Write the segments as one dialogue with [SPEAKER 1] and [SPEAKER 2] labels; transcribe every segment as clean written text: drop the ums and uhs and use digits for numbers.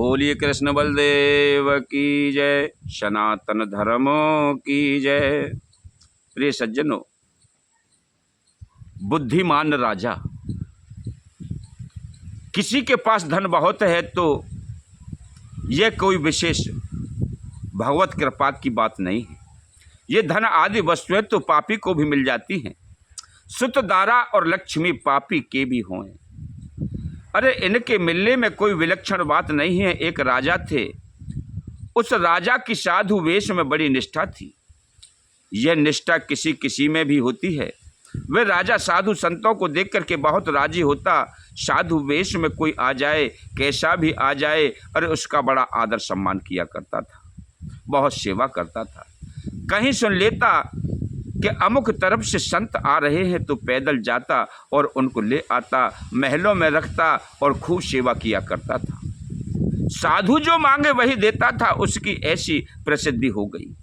[SPEAKER 1] बोलिए कृष्ण बलदेव की जय, सनातन धर्मों की जय। प्रिय सज्जनों, बुद्धिमान राजा, किसी के पास धन बहुत है तो यह कोई विशेष भगवत कृपा की बात नहीं है। ये धन आदि वस्तुएं तो पापी को भी मिल जाती हैं। सुत दारा और लक्ष्मी पापी के भी हों। अरे इनके मिलने में कोई विलक्षण बात नहीं है। एक राजा थे, उस राजा की साधु वेश में बड़ी निष्ठा थी। यह निष्ठा किसी किसी में भी होती है। वह राजा साधु संतों को देख करके बहुत राजी होता। साधु वेश में कोई आ जाए, कैसा भी आ जाए, अरे उसका बड़ा आदर सम्मान किया करता था, बहुत सेवा करता था। कहीं सुन लेता कि अमुक तरफ से संत आ रहे हैं तो पैदल जाता और उनको ले आता, महलों में रखता और खूब सेवा किया करता था। साधु जो मांगे वही देता था। उसकी ऐसी प्रसिद्धि हो गई।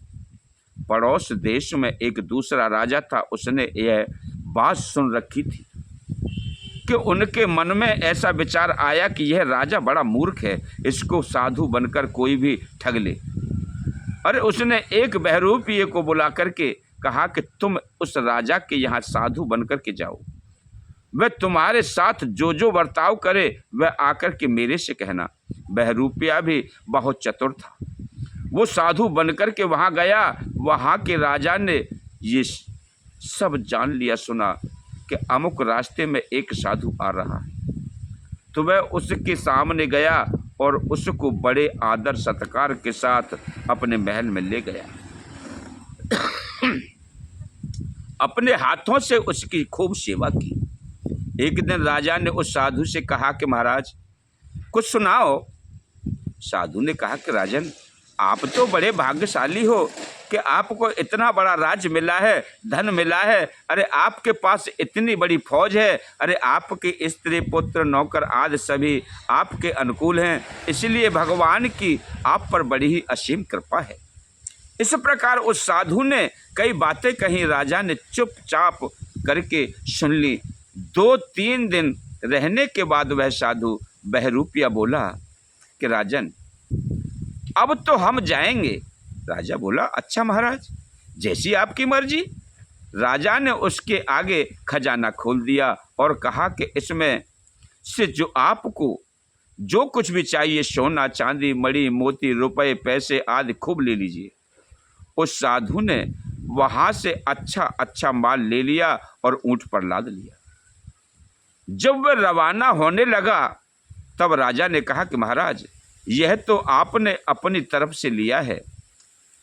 [SPEAKER 1] पड़ोस देश में एक दूसरा राजा था। उसने यह बात सुन रखी थी कि उनके मन में ऐसा विचार आया कि यह राजा बड़ा मूर्ख है, इसको साधु बनकर कोई भी ठग ले। अरे उसने एक बहरूपिये को बुला करके कहा कि तुम उस राजा के यहाँ साधु बनकर के जाओ, वह तुम्हारे साथ जो जो बर्ताव करे वह आकर के मेरे से कहना। बहरूपिया भी बहुत चतुर था। वो साधु बनकर के वहाँ गया। वहाँ के राजा ने ये सब जान लिया, सुना कि अमुक रास्ते में एक साधु आ रहा है, तो वह उसके सामने गया और उसको बड़े आदर सत्कार के साथ अपने महल में ले गया। अपने हाथों से उसकी खूब सेवा की। एक दिन राजा ने उस साधु से कहा कि महाराज कुछ सुनाओ। साधु ने कहा कि राजन, आप तो बड़े भाग्यशाली हो कि आपको इतना बड़ा राज्य मिला है, धन मिला है। अरे आपके पास इतनी बड़ी फौज है। अरे आपके स्त्री पुत्र नौकर आदि सभी आपके अनुकूल हैं, इसलिए भगवान की आप पर बड़ी ही असीम कृपा है। इस प्रकार उस साधु ने कई बातें कही। राजा ने चुपचाप करके सुन ली। 2-3 दिन रहने के बाद वह साधु बहरूपिया बोला कि राजन, अब तो हम जाएंगे। राजा बोला, अच्छा महाराज, जैसी आपकी मर्जी। राजा ने उसके आगे खजाना खोल दिया और कहा कि इसमें से जो आपको जो कुछ भी चाहिए, सोना चांदी मणि मोती रुपए पैसे आदि खूब ले लीजिए। उस साधु ने वहां से अच्छा अच्छा माल ले लिया और ऊंट पर लाद लिया। जब वह रवाना होने लगा तब राजा ने कहा कि महाराज, यह तो आपने अपनी तरफ से लिया है।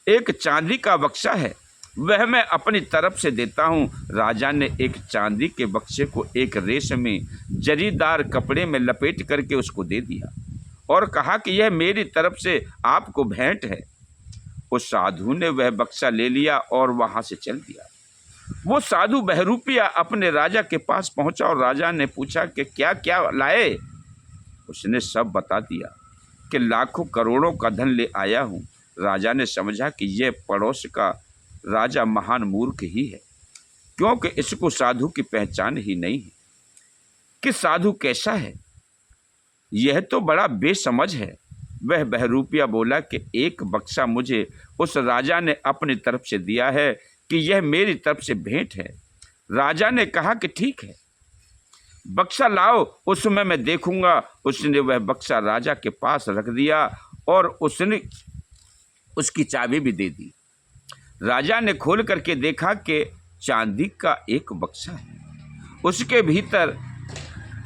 [SPEAKER 1] एक चांदी का बक्सा है, वह मैं अपनी तरफ से देता हूँ। राजा ने एक चांदी के बक्से को एक रेशमी जरीदार कपड़े में लपेट करके उसको दे दिया और कहा कि यह मेरी तरफ से आपको भेंट है। उस साधु ने वह बक्सा ले लिया और वहां से चल दिया। वो साधु बहरूपिया अपने राजा के पास पहुंचा और राजा ने पूछा कि क्या क्या लाए। उसने सब बता दिया कि लाखों करोड़ों का धन ले आया हूँ। राजा ने समझा कि यह पड़ोस का राजा महान मूर्ख ही है, क्योंकि इसको साधु की पहचान ही नहीं है कि साधु कैसा है। यह तो बड़ा बेसमझ है। वह बहरूपिया बोला कि एक बक्सा मुझे उस राजा ने अपनी तरफ से दिया है कि यह मेरी तरफ से भेंट है। राजा ने कहा कि ठीक है, बक्सा लाओ, उसमें मैं देखूंगा। उसने वह बक्सा राजा के पास रख दिया और उसने उसकी चाबी भी दे दी। राजा ने खोल करके देखा कि चांदी का एक बक्सा है, उसके भीतर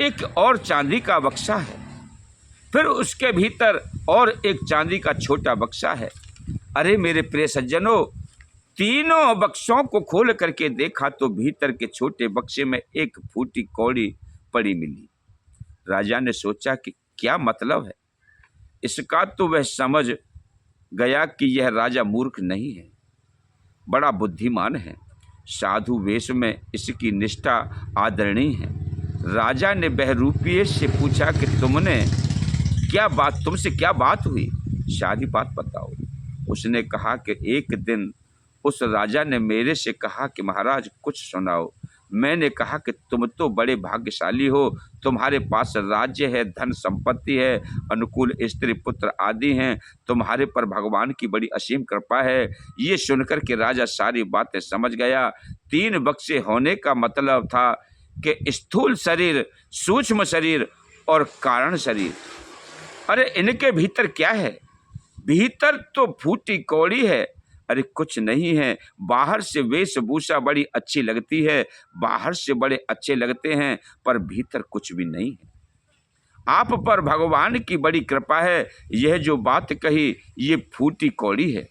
[SPEAKER 1] एक और चांदी का बक्सा है, फिर उसके भीतर और एक चांदी का छोटा बक्सा है। अरे मेरे प्रिय सज्जनों, तीनों बक्सों को खोल करके देखा तो भीतर के छोटे बक्से में एक फूटी कौड़ी पड़ी मिली। राजा ने सोचा कि क्या मतलब है इसका, तो वह समझ गया कि यह राजा मूर्ख नहीं है, बड़ा बुद्धिमान है। साधु वेश में इसकी निष्ठा आदरणीय है। राजा ने बहरूपिये से पूछा कि तुमसे क्या बात हुई, सारी बात बताओ। उसने कहा कि एक दिन उस राजा ने मेरे से कहा कि महाराज कुछ सुनाओ। मैंने कहा कि तुम तो बड़े भाग्यशाली हो, तुम्हारे पास राज्य है, धन संपत्ति है, अनुकूल स्त्री पुत्र आदि हैं, तुम्हारे पर भगवान की बड़ी असीम कृपा है। ये सुनकर के राजा सारी बातें समझ गया। 3 बक्से होने का मतलब था कि स्थूल शरीर, सूक्ष्म शरीर और कारण शरीर। अरे इनके भीतर क्या है? भीतर तो फूटी कौड़ी है। अरे कुछ नहीं है। बाहर से वेशभूषा बड़ी अच्छी लगती है, बाहर से बड़े अच्छे लगते हैं, पर भीतर कुछ भी नहीं है। आप पर भगवान की बड़ी कृपा है। यह जो बात कही ये फूटी कौड़ी है।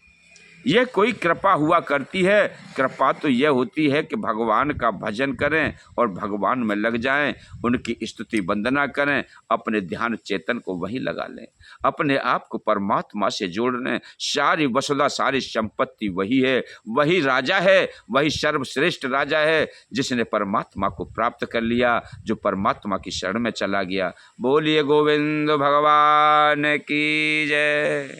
[SPEAKER 1] यह कोई कृपा हुआ करती है। कृपा तो यह होती है कि भगवान का भजन करें और भगवान में लग जाएं, उनकी स्तुति वंदना करें, अपने ध्यान चेतन को वहीं लगा लें, अपने आप को परमात्मा से जोड़ लें। सारी वसुधा, सारी संपत्ति वही है, वही राजा है, वही सर्वश्रेष्ठ राजा है जिसने परमात्मा को प्राप्त कर लिया, जो परमात्मा की शरण में चला गया। बोलिए गोविंद भगवान की जय।